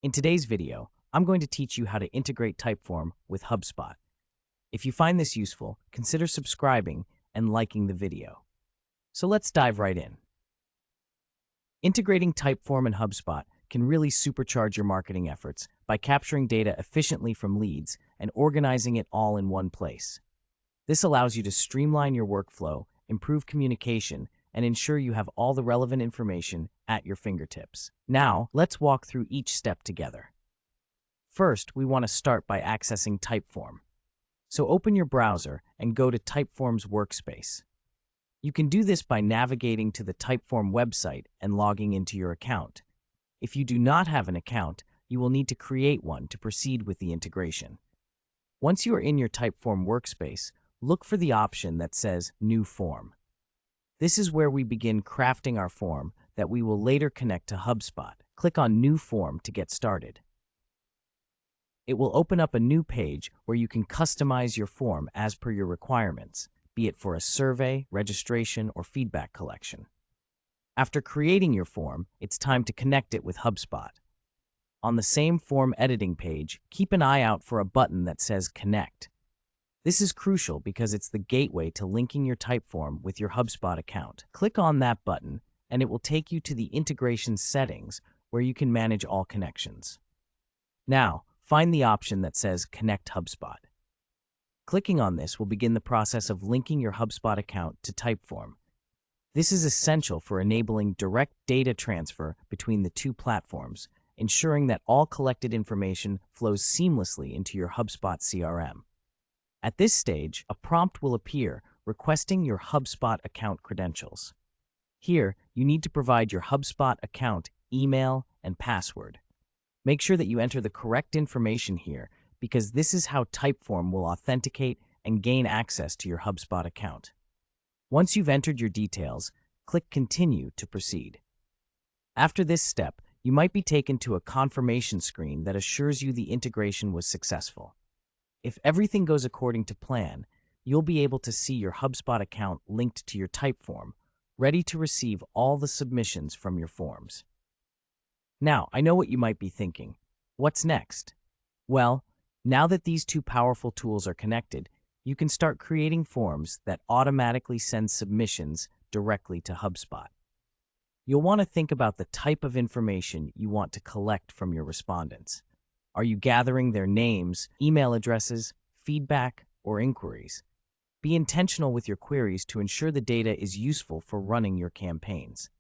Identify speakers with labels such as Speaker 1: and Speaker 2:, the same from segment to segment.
Speaker 1: In today's video, I'm going to teach you how to integrate Typeform with HubSpot. If you find this useful, consider subscribing and liking the video. So let's dive right in. Integrating Typeform and HubSpot can really supercharge your marketing efforts by capturing data efficiently from leads and organizing it all in one place. This allows you to streamline your workflow, improve communication, and ensure you have all the relevant information at your fingertips. Now, let's walk through each step together. First, we want to start by accessing Typeform. So open your browser and go to Typeform's workspace. You can do this by navigating to the Typeform website and logging into your account. If you do not have an account, you will need to create one to proceed with the integration. Once you are in your Typeform workspace, look for the option that says New Form. This is where we begin crafting our form that we will later connect to HubSpot. Click on New Form to get started. It will open up a new page where you can customize your form as per your requirements, be it for a survey, registration, or feedback collection. After creating your form, it's time to connect it with HubSpot. On the same form editing page, keep an eye out for a button that says Connect. This is crucial because it's the gateway to linking your Typeform with your HubSpot account. Click on that button, and it will take you to the integration settings where you can manage all connections. Now, find the option that says Connect HubSpot. Clicking on this will begin the process of linking your HubSpot account to Typeform. This is essential for enabling direct data transfer between the two platforms, ensuring that all collected information flows seamlessly into your HubSpot CRM. At this stage, a prompt will appear requesting your HubSpot account credentials. Here, you need to provide your HubSpot account email and password. Make sure that you enter the correct information here because this is how Typeform will authenticate and gain access to your HubSpot account. Once you've entered your details, click Continue to proceed. After this step, you might be taken to a confirmation screen that assures you the integration was successful. If everything goes according to plan, you'll be able to see your HubSpot account linked to your Typeform, ready to receive all the submissions from your forms. Now, I know what you might be thinking. What's next? Well, now that these two powerful tools are connected, you can start creating forms that automatically send submissions directly to HubSpot. You'll want to think about the type of information you want to collect from your respondents. Are you gathering their names, email addresses, feedback, or inquiries? Be intentional with your queries to ensure the data is useful for running your campaigns.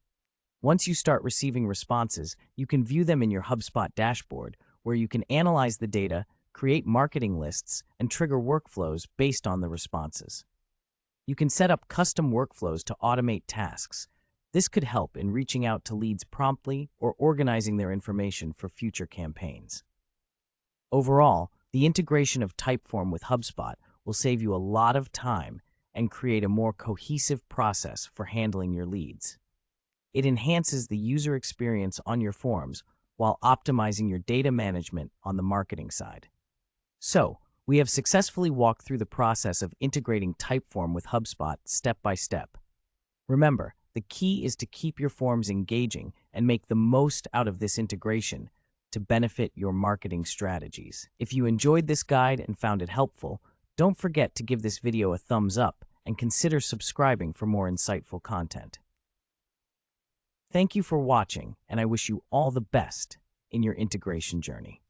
Speaker 1: Once you start receiving responses, you can view them in your HubSpot dashboard, where you can analyze the data, create marketing lists, and trigger workflows based on the responses. You can set up custom workflows to automate tasks. This could help in reaching out to leads promptly or organizing their information for future campaigns. Overall, the integration of Typeform with HubSpot will save you a lot of time and create a more cohesive process for handling your leads. It enhances the user experience on your forms while optimizing your data management on the marketing side. So, we have successfully walked through the process of integrating Typeform with HubSpot step by step. Remember, the key is to keep your forms engaging and make the most out of this integration to benefit your marketing strategies. If you enjoyed this guide and found it helpful, don't forget to give this video a thumbs up and consider subscribing for more insightful content. Thank you for watching, and I wish you all the best in your integration journey.